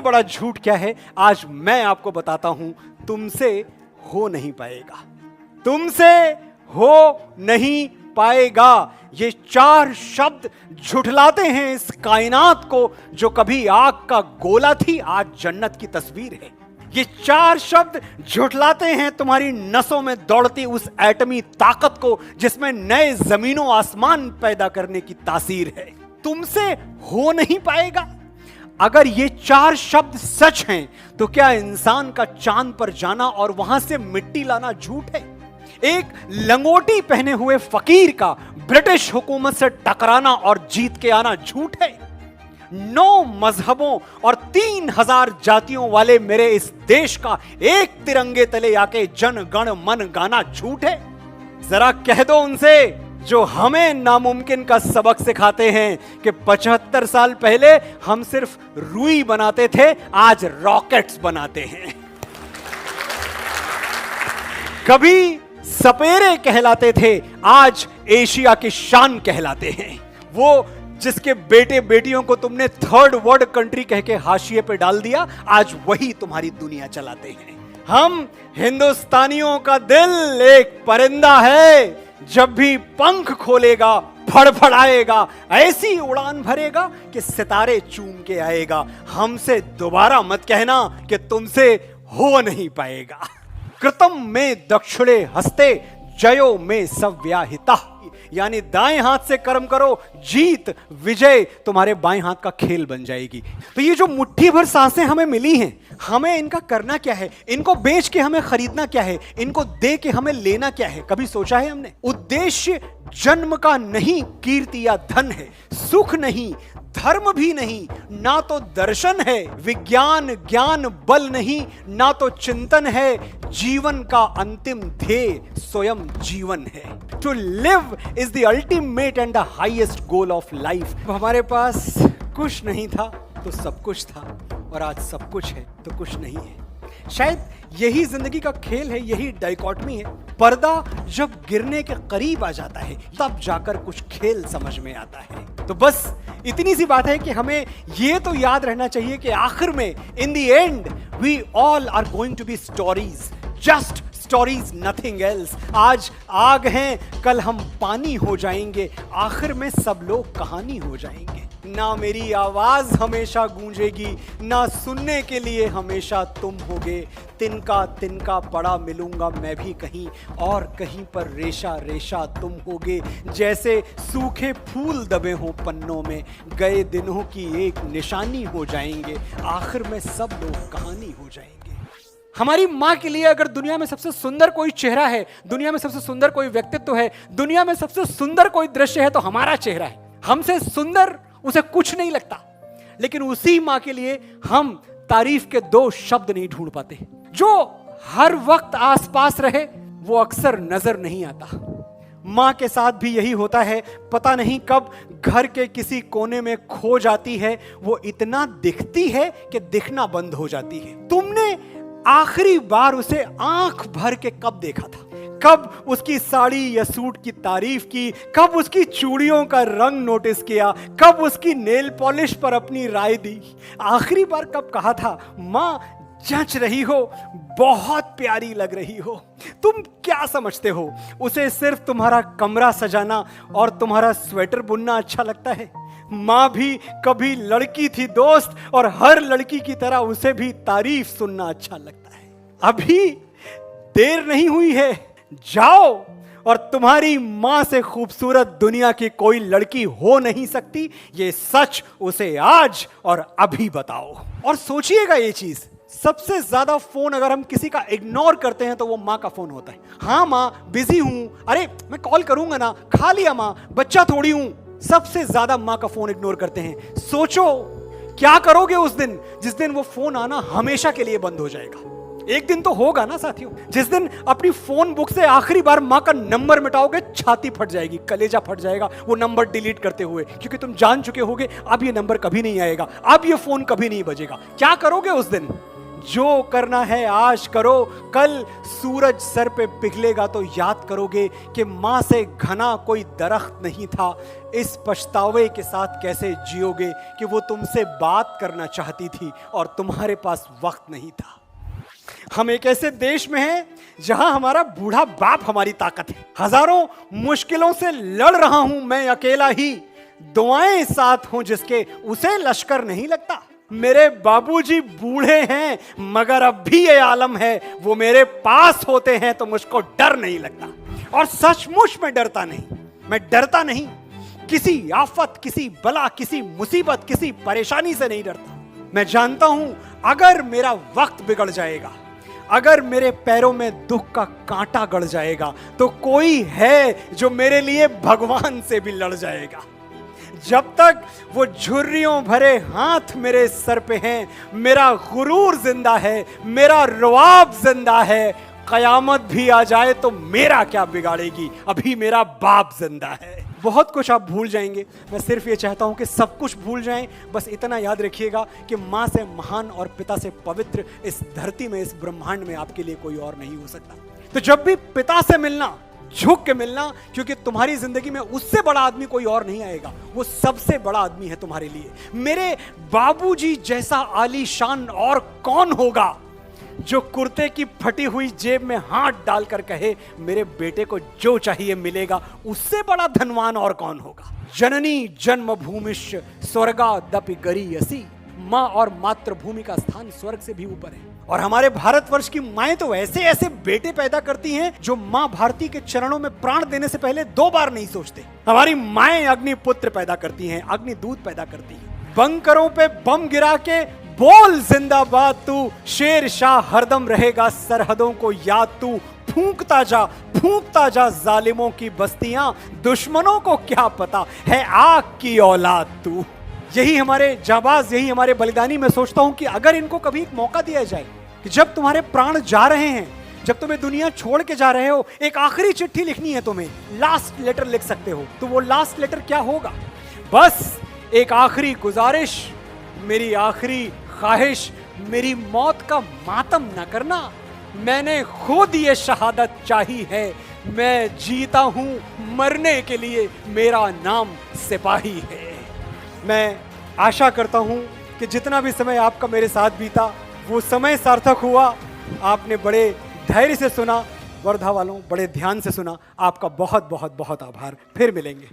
बड़ा झूठ क्या है, आज मैं आपको बताता हूं। तुमसे हो नहीं पाएगा, तुमसे हो नहीं पाएगा। ये 4 शब्द झुठलाते हैं इस कायनात को जो कभी आग का गोला थी, आज जन्नत की तस्वीर है। ये 4 शब्द झुठलाते हैं तुम्हारी नसों में दौड़ती उस एटमी ताकत को जिसमें नए जमीनों आसमान पैदा करने की तासीर है। तुमसे हो नहीं पाएगा। अगर ये 4 शब्द सच हैं तो क्या इंसान का चांद पर जाना और वहां से मिट्टी लाना झूठ है? एक लंगोटी पहने हुए फकीर का ब्रिटिश हुकूमत से टकराना और जीत के आना झूठ है? 9 मजहबों और 3000 जातियों वाले मेरे इस देश का एक तिरंगे तले आके जन गण मन गाना झूठ है? जरा कह दो उनसे जो हमें नामुमकिन का सबक सिखाते हैं कि 75 साल पहले हम सिर्फ रुई बनाते थे, आज रॉकेट्स बनाते हैं। कभी सपेरे कहलाते थे, आज एशिया की शान कहलाते हैं। वो जिसके बेटे बेटियों को तुमने 3rd वर्ल्ड कंट्री कह के हाशिए पे डाल दिया, आज वही तुम्हारी दुनिया चलाते हैं। हम हिंदुस्तानियों का दिल एक परिंदा है, जब भी पंख खोलेगा फड़फड़ाएगा, ऐसी उड़ान भरेगा कि सितारे चूम के आएगा। हमसे दोबारा मत कहना कि तुमसे हो नहीं पाएगा। कृतम में दक्षिणे हस्ते जयो में सव्याहिता, यानी दाएं हाथ से कर्म करो, जीत विजय तुम्हारे बाएं हाथ का खेल बन जाएगी। तो ये जो मुट्ठी भर सांसें हमें मिली हैं, हमें इनका करना क्या है? इनको बेच के हमें खरीदना क्या है? इनको दे के हमें लेना क्या है? कभी सोचा है हमने? उद्देश्य जन्म का नहीं कीर्ति या धन है, सुख नहीं, धर्म भी नहीं, ना तो दर्शन है, विज्ञान ज्ञान बल नहीं, ना तो चिंतन है। जीवन का अंतिम ध्येय स्वयं जीवन है। To live is the ultimate end the highest goal of life. हमारे पास कुछ नहीं था तो सब कुछ था, और आज सब कुछ है तो कुछ नहीं है। शायद यही जिंदगी का खेल है, यही डाइकोटमी है। पर्दा जब गिरने के करीब आ जाता है तब जाकर कुछ खेल समझ में आता है। तो बस इतनी सी बात है कि हमें ये तो याद रहना चाहिए कि आखिर में in the end we all are going to be stories, just stories, nothing else. आज आग हैं, कल हम पानी हो जाएंगे, आखिर में सब लोग कहानी हो जाएंगे। ना मेरी आवाज हमेशा गूंजेगी, ना सुनने के लिए हमेशा तुम होगे। तिनका तिनका पड़ा मिलूंगा मैं भी कहीं, और कहीं पर रेशा रेशा तुम होगे। जैसे सूखे फूल दबे हों पन्नों में, गए दिनों की एक निशानी हो जाएंगे, आखिर में सब लोग कहानी हो जाएंगे। हमारी माँ के लिए अगर दुनिया में सबसे सुंदर कोई चेहरा है, दुनिया में सबसे सुंदर कोई व्यक्तित्व है, दुनिया में सबसे सुंदर कोई दृश्य है, तो हमारा चेहरा है। हमसे सुंदर उसे कुछ नहीं लगता, लेकिन उसी माँ के लिए हम तारीफ के 2 शब्द नहीं ढूंढ पाते। जो हर वक्त आसपास रहे वो अक्सर नजर नहीं आता। माँ के साथ भी यही होता है, पता नहीं कब घर के किसी कोने में खो जाती है। वो इतना दिखती है कि दिखना बंद हो जाती है। तुमने आखिरी बार उसे आंख भर के कब देखा था? कब उसकी साड़ी या सूट की तारीफ की? कब उसकी चूड़ियों का रंग नोटिस किया? कब उसकी नेल पॉलिश पर अपनी राय दी? आखिरी बार कब कहा था, माँ जच रही हो, बहुत प्यारी लग रही हो? तुम क्या समझते हो, उसे सिर्फ तुम्हारा कमरा सजाना और तुम्हारा स्वेटर बुनना अच्छा लगता है? माँ भी कभी लड़की थी दोस्त, और हर लड़की की तरह उसे भी तारीफ सुनना अच्छा लगता है। अभी देर नहीं हुई है, जाओ, और तुम्हारी मां से खूबसूरत दुनिया की कोई लड़की हो नहीं सकती, ये सच उसे आज और अभी बताओ। और सोचिएगा ये चीज, सबसे ज्यादा फोन अगर हम किसी का इग्नोर करते हैं तो वो माँ का फोन होता है। हाँ माँ बिजी हूं, अरे मैं कॉल करूंगा ना, खा लिया माँ, बच्चा थोड़ी हूं। सबसे ज्यादा माँ का फोन इग्नोर करते हैं। सोचो क्या करोगे उस दिन जिस दिन वो फोन आना हमेशा के लिए बंद हो जाएगा। एक दिन तो होगा ना साथियों, जिस दिन अपनी फोन बुक से आखिरी बार माँ का नंबर मिटाओगे, छाती फट जाएगी, कलेजा फट जाएगा वो नंबर डिलीट करते हुए, क्योंकि तुम जान चुके होगे अब ये नंबर कभी नहीं आएगा, अब ये फोन कभी नहीं बजेगा। क्या करोगे उस दिन जो करना है आज करो, कल सूरज सर पे पिघलेगा तो याद करोगे कि मां से घना कोई दरख्त नहीं था। इस पछतावे के साथ कैसे जियोगे कि वो तुमसे बात करना चाहती थी और तुम्हारे पास वक्त नहीं था। हम एक ऐसे देश में हैं जहां हमारा बूढ़ा बाप हमारी ताकत है। हजारों मुश्किलों से लड़ रहा हूं मैं अकेला ही, दुआएं साथ हों जिसके उसे लश्कर नहीं लगता। मेरे बाबूजी बूढ़े हैं मगर अब भी ये आलम है, वो मेरे पास होते हैं तो मुझको डर नहीं लगता। और सचमुच मैं डरता नहीं, किसी आफत, किसी बला, किसी मुसीबत, किसी परेशानी से नहीं डरता। मैं जानता हूं अगर मेरा वक्त बिगड़ जाएगा, अगर मेरे पैरों में दुख का कांटा गड़ जाएगा तो कोई है जो मेरे लिए भगवान से भी लड़ जाएगा। जब तक वो झुर्रियों भरे हाथ मेरे सर पे हैं, मेरा गुरूर जिंदा है, मेरा रुआब जिंदा है। कयामत भी आ जाए तो मेरा क्या बिगाड़ेगी, अभी मेरा बाप जिंदा है। बहुत कुछ आप भूल जाएंगे, मैं सिर्फ ये चाहता हूं कि सब कुछ भूल जाएं। बस इतना याद रखिएगा कि मां से महान और पिता से पवित्र इस धरती में, इस ब्रह्मांड में आपके लिए कोई और नहीं हो सकता। तो जब भी पिता से मिलना, झुक के मिलना, क्योंकि तुम्हारी जिंदगी में उससे बड़ा आदमी कोई और नहीं आएगा, वो सबसे बड़ा आदमी है तुम्हारे लिए। मेरे बाबूजी जैसा आलीशान और कौन होगा जो कुर्ते की फटी हुई जेब में हाथ डालकर कहे मेरे बेटे को जो चाहिए मिलेगा, उससे बड़ा धनवान और कौन होगा। जननी जन्मभूमिश्च स्वर्गादपि गरीयसी, मां और मातृभूमि का स्थान स्वर्ग से भी ऊपर है। और हमारे भारतवर्ष की माएं तो ऐसे ऐसे बेटे पैदा करती हैं जो मां भारती के चरणों में प्राण देने से पहले 2 बार नहीं सोचते। हमारी माएं अग्निपुत्र पैदा करती हैं, अग्निदूत पैदा करती हैं। बंकरों पे बम गिरा के बोल जिंदाबाद तू, शेर शाह हरदम रहेगा सरहदों को याद तू। फूंकता जा जालिमों की बस्तियां, दुश्मनों को क्या पता है आग की औलाद तू। यही हमारे जाबाज, यही हमारे बलिदानी। मैं सोचता हूं कि अगर इनको कभी एक मौका दिया जाए कि जब तुम्हारे प्राण जा रहे हैं, जब तुम्हें दुनिया छोड़ के जा रहे हो, एक आखिरी चिट्ठी लिखनी है तुम्हें, लास्ट लेटर लिख सकते हो, तो वो लास्ट लेटर क्या होगा? बस एक आखिरी गुजारिश, मेरी आखिरी ख्वाहिश, मेरी मौत का मातम न करना। मैंने खुद ये शहादत चाही है, मैं जीता हूं मरने के लिए, मेरा नाम सिपाही है। मैं आशा करता हूं कि जितना भी समय आपका मेरे साथ बीता वो समय सार्थक हुआ। आपने बड़े धैर्य से सुना, वर्धा वालों, बड़े ध्यान से सुना। आपका बहुत बहुत बहुत आभार। फिर मिलेंगे।